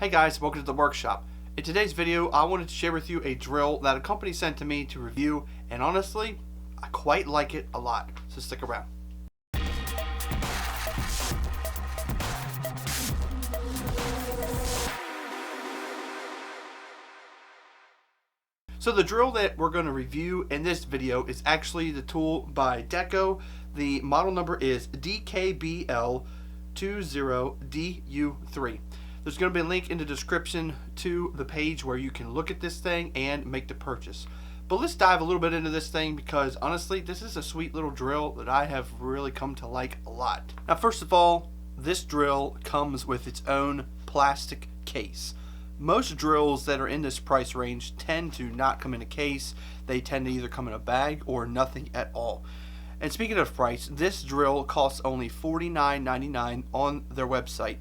Hey guys, welcome to the workshop. In today's video, I wanted to share with you a drill that a company sent to me to review, and honestly, I quite like it a lot, so stick around. So the drill that we're going to review in this video is actually the tool by Deko. The model number is DKBL20DU3. There's going to be a link in the description to the page where you can look at this thing and make the purchase. But let's dive a little bit into this thing because honestly, this is a sweet little drill that I have really come to like a lot. Now, first of all, this drill comes with its own plastic case. Most drills that are in this price range tend to not come in a case. They tend to either come in a bag or nothing at all. And speaking of price, this drill costs only $49.99 on their website.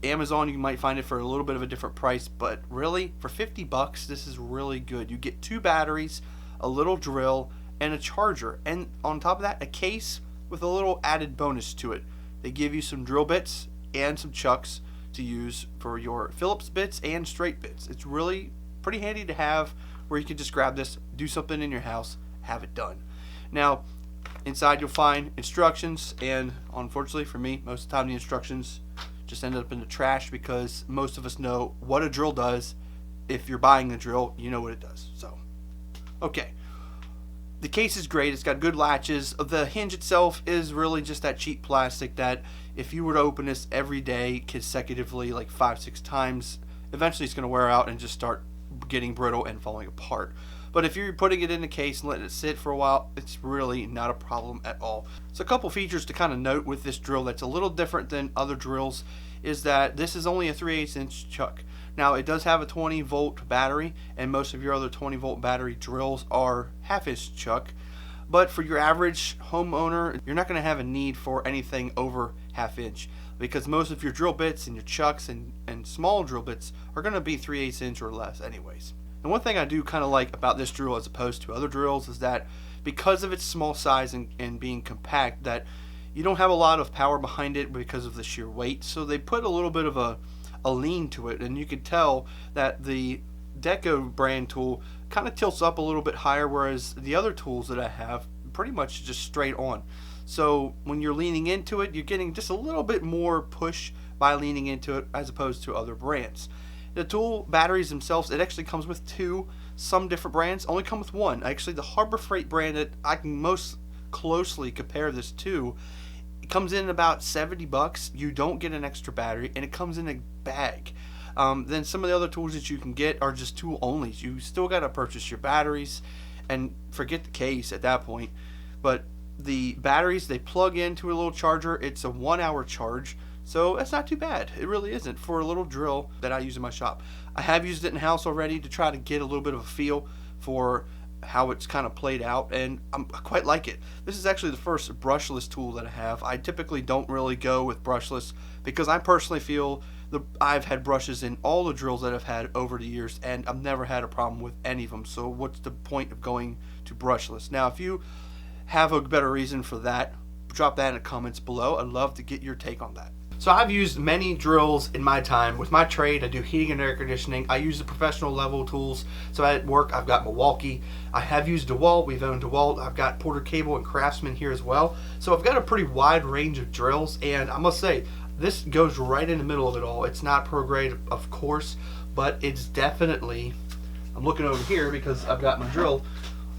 Amazon, you might find it for a little bit of a different price, but really for 50 bucks, this is really good. You get 2 batteries, a little drill, and a charger, and on top of that, a case with a little added bonus to it. They give you some drill bits and some chucks to use for your Phillips bits and straight bits. It's really pretty handy to have where you can just grab this, do something in your house, have it done. Now, inside you'll find instructions, and unfortunately for me, most of the time the instructions just ended up in the trash because most of us know what a drill does. If you're buying a drill, you know what it does. So, okay. The case is great. It's got good latches. The hinge itself is really just that cheap plastic that if you were to open this every day consecutively like 5-6 times, eventually it's going to wear out and just start getting brittle and falling apart. But if you're putting it in the case and letting it sit for a while, it's really not a problem at all. So a couple features to kind of note with this drill that's a little different than other drills is that this is only a 3/8 inch chuck. Now it does have a 20 volt battery, and most of your other 20 volt battery drills are 1/2 inch chuck. But for your average homeowner, you're not going to have a need for anything over 1/2 inch because most of your drill bits and your chucks and small drill bits are going to be 3/8 inch or less anyways. And one thing I do kind of like about this drill as opposed to other drills is that because of its small size and being compact, that you don't have a lot of power behind it because of the sheer weight. So they put a little bit of a lean to it, and you can tell that the Deko brand tool kind of tilts up a little bit higher, whereas the other tools that I have pretty much just straight on. So when you're leaning into it, you're getting just a little bit more push by leaning into it as opposed to other brands. The tool batteries themselves, it actually comes with 2. Some different brands only come with 1. Actually, the Harbor Freight brand that I can most closely compare this to, it comes in about 70 bucks. You don't get an extra battery, and it comes in a bag. Then some of the other tools that you can get are just tool only. You still got to purchase your batteries and forget the case at that point. But the batteries, they plug into a little charger. It's a 1-hour charge. So that's not too bad. It really isn't for a little drill that I use in my shop. I have used it in the house already to try to get a little bit of a feel for how it's kind of played out, and I quite like it. This is actually the first brushless tool that I have. I typically don't really go with brushless because I personally feel I've had brushes in all the drills that I've had over the years, and I've never had a problem with any of them. So what's the point of going to brushless? Now, if you have a better reason for that, drop that in the comments below. I'd love to get your take on that. So I've used many drills in my time. With my trade, I do heating and air conditioning. I use the professional level tools. So at work, I've got Milwaukee. I have used DeWalt. We've owned DeWalt. I've got Porter Cable and Craftsman here as well. So I've got a pretty wide range of drills, and I must say, this goes right in the middle of it all. It's not pro grade, of course, but it's definitely, I'm looking over here because I've got my drill.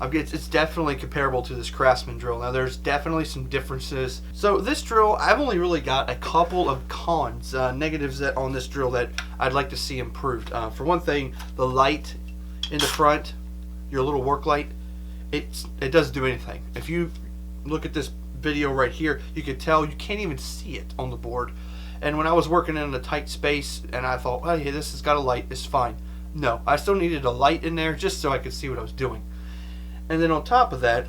It's definitely comparable to this Craftsman drill. Now there's definitely some differences. So this drill, I've only really got a couple of cons, negatives on this drill that I'd like to see improved. For one thing, the light in the front, your little work light, it doesn't do anything. If you look at this video right here, you can tell you can't even see it on the board. And when I was working in a tight space and I thought, oh yeah, this has got a light, it's fine. No, I still needed a light in there just so I could see what I was doing. And then on top of that,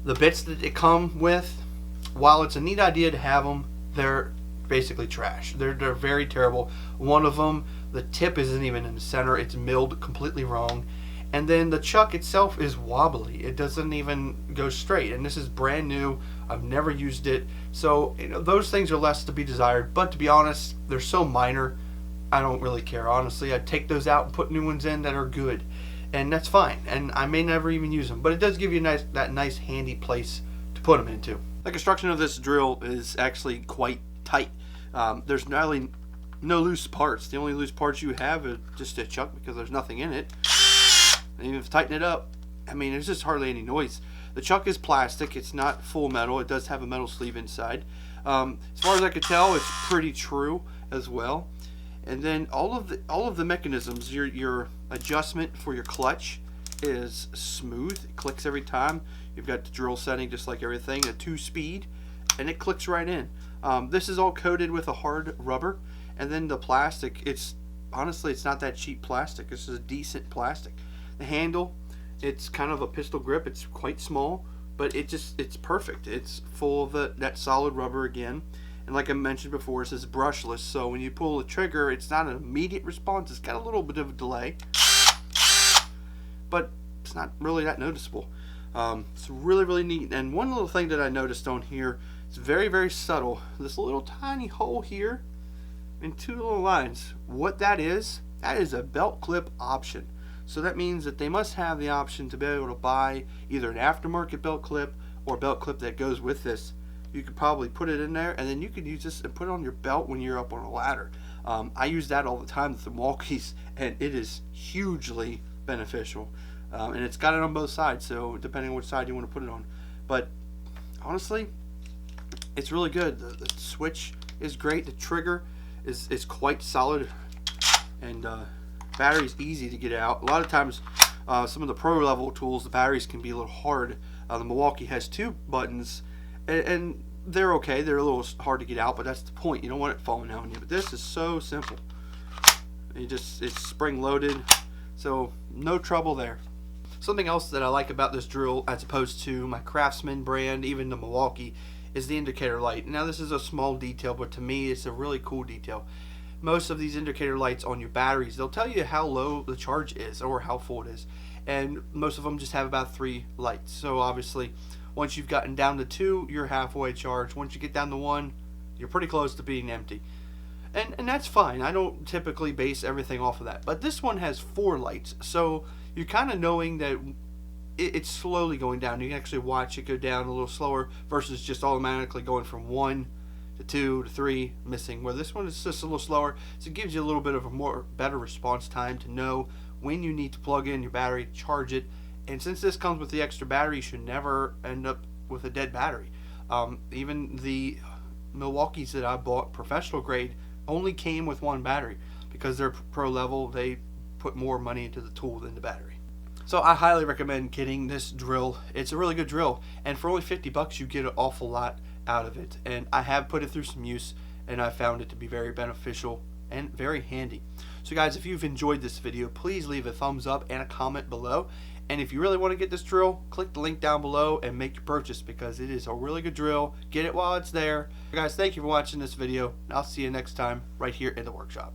the bits that it come with, while it's a neat idea to have them, they're basically trash. They're very terrible. One of them, the tip isn't even in the center. It's milled completely wrong. And then the chuck itself is wobbly. It doesn't even go straight. And this is brand new. I've never used it. So, those things are less to be desired. But to be honest, they're so minor I don't really care, honestly. I take those out and put new ones in that are good, and that's fine. And I may never even use them, but it does give you that nice handy place to put them into. The construction of this drill is actually quite tight. There's not really no loose parts. The only loose parts you have is just a chuck because there's nothing in it. And even if you tighten it up, I mean, there's just hardly any noise. The chuck is plastic. It's not full metal. It does have a metal sleeve inside. As far as I could tell, it's pretty true as well. And then all of the mechanisms, your adjustment for your clutch is smooth. It clicks every time. You've got the drill setting just like everything, a 2-speed, and it clicks right in. This is all coated with a hard rubber, and then the plastic, honestly, it's not that cheap plastic. This is a decent plastic. The handle, it's kind of a pistol grip. It's quite small, but it's perfect. It's full of that solid rubber again. And like I mentioned before, this is brushless, so when you pull the trigger, it's not an immediate response. It's got a little bit of a delay, but it's not really that noticeable. It's really, really neat. And one little thing that I noticed on here, it's very, very subtle. This little tiny hole here and 2 little lines. What that is a belt clip option. So that means that they must have the option to be able to buy either an aftermarket belt clip or a belt clip that goes with this. You could probably put it in there, and then you could use this and put it on your belt when you're up on a ladder. I use that all the time with the Milwaukees, and it is hugely beneficial. And it's got it on both sides, so depending on which side you want to put it on. But honestly, it's really good. The switch is great. The trigger is quite solid, and battery's easy to get out. A lot of times, some of the pro level tools, the batteries can be a little hard. The Milwaukee has 2 buttons, and they're okay. They're a little hard to get out, but that's the point. You don't want it falling out on you. But this is so simple. It's spring loaded, so no trouble there. Something else that I like about this drill, as opposed to my Craftsman brand, even the Milwaukee, is the indicator light. Now this is a small detail, but to me it's a really cool detail. Most of these indicator lights on your batteries, they'll tell you how low the charge is or how full it is. And most of them just have about 3 lights. So obviously, once you've gotten down to 2, you're halfway charged. Once you get down to 1, you're pretty close to being empty. And that's fine. I don't typically base everything off of that. But this one has 4 lights. So you're kind of knowing that it's slowly going down. You can actually watch it go down a little slower versus just automatically going from 1 to 2 to 3 missing, where this one is just a little slower. So it gives you a little bit of a better response time to know when you need to plug in your battery, charge it. And since this comes with the extra battery, you should never end up with a dead battery. Even the Milwaukees that I bought, professional grade, only came with 1 battery because they're pro level. They put more money into the tool than the battery. So I highly recommend getting this drill. It's a really good drill, and for only $50 you get an awful lot out of it. And I have put it through some use, and I found it to be very beneficial and very handy. So guys, if you've enjoyed this video, please leave a thumbs up and a comment below. And if you really want to get this drill, click the link down below and make your purchase, because it is a really good drill. Get it while it's there. Guys, thank you for watching this video, and I'll see you next time right here in the workshop.